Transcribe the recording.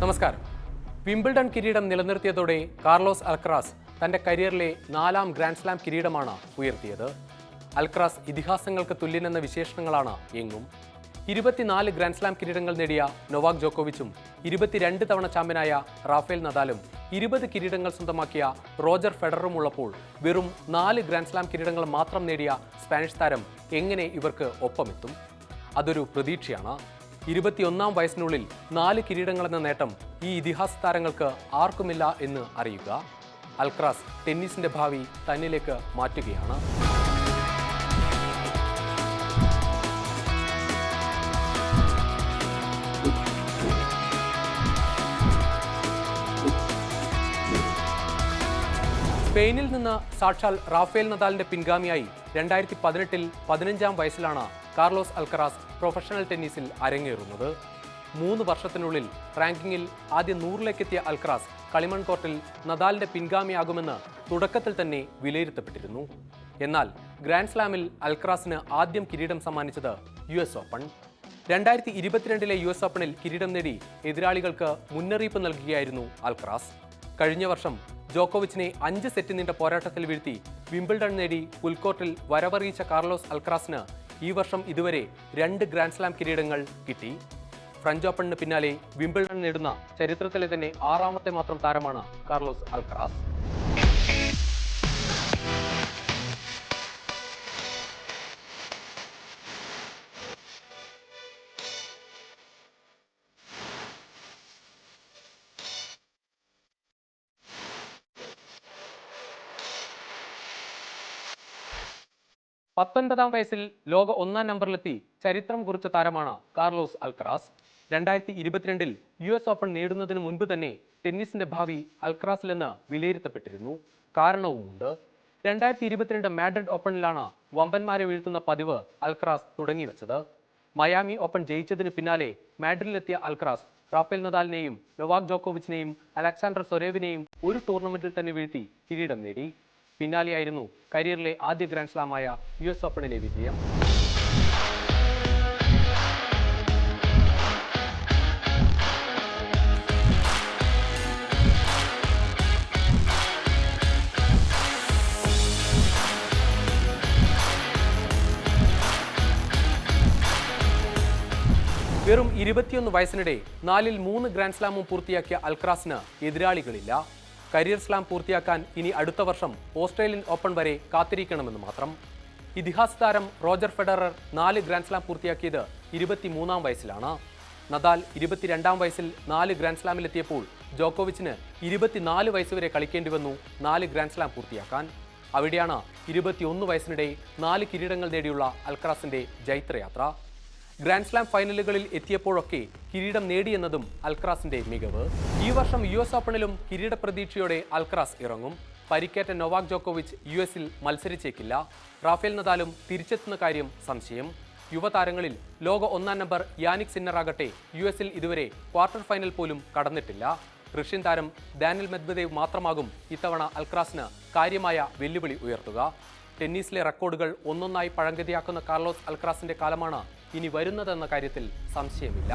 നമസ്കാരം. വിംബിൾഡൺ കിരീടം നിലനിർത്തിയതോടെ കാർലോസ് അൽക്രാസ് തന്റെ കരിയറിലെ 4ാം ഗ്രാൻഡ് സ്ലാം കിരീടമാണ് ഉയർത്തിയത്. അൽക്രാസ് ഇതിഹാസങ്ങൾക്ക് തുല്യനെന്ന വിശേഷണങ്ങളാണ് എങ്ങും. 24 ഗ്രാൻഡ് സ്ലാം കിരീടങ്ങൾ നേടിയ നൊവാക് ജോക്കോവിച്ചും 22 തവണ ചാമ്പ്യനായ റാഫേൽ നദാലും 20 കിരീടങ്ങൾ സ്വന്തമാക്കിയ റോജർ ഫെഡററും ഉള്ളപ്പോൾ വെറും 4 ഗ്രാൻഡ് സ്ലാം കിരീടങ്ങൾ മാത്രം നേടിയ സ്പാനിഷ് താരം എങ്ങനെ ഇവർക്ക് ഒപ്പമെത്തും? അതൊരു പ്രതീക്ഷയാണ്. 21ാം വയസ്സിനുള്ളിൽ 4 കിരീടങ്ങളെന്ന നേട്ടം ഈ ഇതിഹാസ താരങ്ങൾക്ക് ആർക്കുമില്ല എന്ന് അറിയുക. അൽക്രാസ് ടെന്നീസിന്റെ ഭാവി തന്നിലേക്ക് മാറ്റുകയാണ്. സ്പെയിനിൽ നിന്ന് സാക്ഷാൽ റാഫേൽ നദാലിന്റെ പിൻഗാമിയായി 2018-ൽ 15ാം വയസ്സിലാണ് കാർലോസ് അൽക്കറാസ് പ്രൊഫഷണൽ ടെന്നീസിൽ അരങ്ങേറുന്നത്. 3 വർഷത്തിനുള്ളിൽ റാങ്കിങ്ങിൽ ആദ്യം 100-ലേക്കെത്തിയ അൽക്കറാസ് കളിമൺ കോർട്ടിൽ നദാലിന്റെ പിൻഗാമിയാകുമെന്ന് തുടക്കത്തിൽ തന്നെ വിലയിരുത്തപ്പെട്ടിരുന്നു. എന്നാൽ ഗ്രാൻഡ് സ്ലാമിൽ അൽക്കറാസിന് ആദ്യം കിരീടം സമ്മാനിച്ചത് US ഓപ്പൺ. 2022-ലെ US ഓപ്പണിൽ കിരീടം നേടി എതിരാളികൾക്ക് മുന്നറിയിപ്പ് നൽകുകയായിരുന്നു അൽക്കറാസ്. കഴിഞ്ഞ വർഷം ജോക്കോവിച്ചിനെ 5 സെറ്റ് നീണ്ട പോരാട്ടത്തിൽ വീഴ്ത്തി വിംബിൾഡൺ നേടി പുൽക്കോർട്ടിൽ വരവറിയിച്ച കാർലോസ് അൽക്രാസിന് ഈ വർഷം ഇതുവരെ 2 ഗ്രാൻഡ് സ്ലാം കിരീടങ്ങൾ കിട്ടി. ഫ്രഞ്ച് ഓപ്പണിന് പിന്നാലെ വിംബിൾഡൺ നേടുന്ന ചരിത്രത്തിലെ തന്നെ 6ാമത്തെ മാത്രം താരമാണ് കാർലോസ് അൽക്രാസ്. പത്തൊൻപതാം വയസ്സിൽ ലോക 1ാം നമ്പറിലെത്തി ചരിത്രം കുറിച്ച താരമാണ് കാർലോസ് അൽക്കറാസ്. 2022-ൽ US ഓപ്പൺ നേടുന്നതിന് മുൻപ് തന്നെ ടെന്നീസിന്റെ ഭാവി അൽക്കറാസിലെന്ന് വിലയിരുത്തപ്പെട്ടിരുന്നു. കാരണവുമുണ്ട്. 2022 മാഡ്രിഡ് ഓപ്പണിലാണ് വമ്പന്മാരെ വീഴ്ത്തുന്ന പതിവ് അൽക്കറാസ് തുടങ്ങിവെച്ചത്. മയാമി ഓപ്പൺ ജയിച്ചതിന് പിന്നാലെ മാഡ്രിഡിലെത്തിയ അൽക്കറാസ് റാഫേൽ നദാലിനെയും നൊവാക് ജോക്കോവിച്ചിനെയും അലക്സാണ്ടർ സൊരേവിനെയും ഒരു ടൂർണമെന്റിൽ തന്നെ വീഴ്ത്തി കിരീടം നേടി. പിന്നാലെയായിരുന്നു കരിയറിലെ ആദ്യ ഗ്രാൻഡ് സ്ലാമായ US ഓപ്പണിലെ വിജയം. വെറും 21 വയസ്സിനിടെ 4-ൽ 3 ഗ്രാൻഡ് സ്ലാമും പൂർത്തിയാക്കിയ അൽക്കറാസിന് എതിരാളികളില്ല. കരിയർ സ്ലാം പൂർത്തിയാക്കാൻ ഇനി അടുത്ത വർഷം ഓസ്ട്രേലിയൻ ഓപ്പൺ വരെ കാത്തിരിക്കണമെന്ന് മാത്രം. ഇതിഹാസ താരം റോജർ ഫെഡറർ 4 ഗ്രാൻഡ് സ്ലാം പൂർത്തിയാക്കിയത് 23ാം വയസ്സിലാണ്. നദാൽ 22ാം വയസ്സിൽ 4 ഗ്രാൻഡ് സ്ലാമിലെത്തിയപ്പോൾ ജോക്കോവിച്ചിന് 24 വയസ്സ് വരെ കളിക്കേണ്ടി വന്നു 4 ഗ്രാൻഡ് സ്ലാം പൂർത്തിയാക്കാൻ. അവിടെയാണ് 21 വയസ്സിനിടെ 4 കിരീടങ്ങൾ നേടിയുള്ള അൽക്കറാസിന്റെ ജൈത്രയാത്ര. ഗ്രാൻഡ് സ്ലാം ഫൈനലുകളിൽ എത്തിയപ്പോഴൊക്കെ കിരീടം നേടിയെന്നതും അൽക്കറാസിന്റെ മികവ്. ഈ വർഷം US ഓപ്പണിലും കിരീട പ്രതീക്ഷയോടെ അൽക്കറാസ് ഇറങ്ങും. പരിക്കേറ്റ നൊവാക് ജോക്കോവിച്ച് US-ൽ മത്സരിച്ചേക്കില്ല. റാഫേൽ നദാലും തിരിച്ചെത്തുന്ന കാര്യം സംശയം. യുവതാരങ്ങളിൽ ലോക 1ാം നമ്പർ യാനിക് സിന്നറാകട്ടെ US-ൽ ഇതുവരെ ക്വാർട്ടർ ഫൈനൽ പോലും കടന്നിട്ടില്ല. റഷ്യൻ താരം ഡാനിൽ മെദ്വദേവ് മാത്രമാകും ഇത്തവണ അൽക്കറാസിന് കാര്യമായ വെല്ലുവിളി ഉയർത്തുക. ടെന്നീസിലെ റെക്കോർഡുകൾ ഒന്നൊന്നായി പഴങ്കതിയാക്കുന്ന കാർലോസ് അൽക്കറാസിന്റെ കാലമാണ് ഇനി വരുന്നതെന്ന കാര്യത്തിൽ സംശയമില്ല.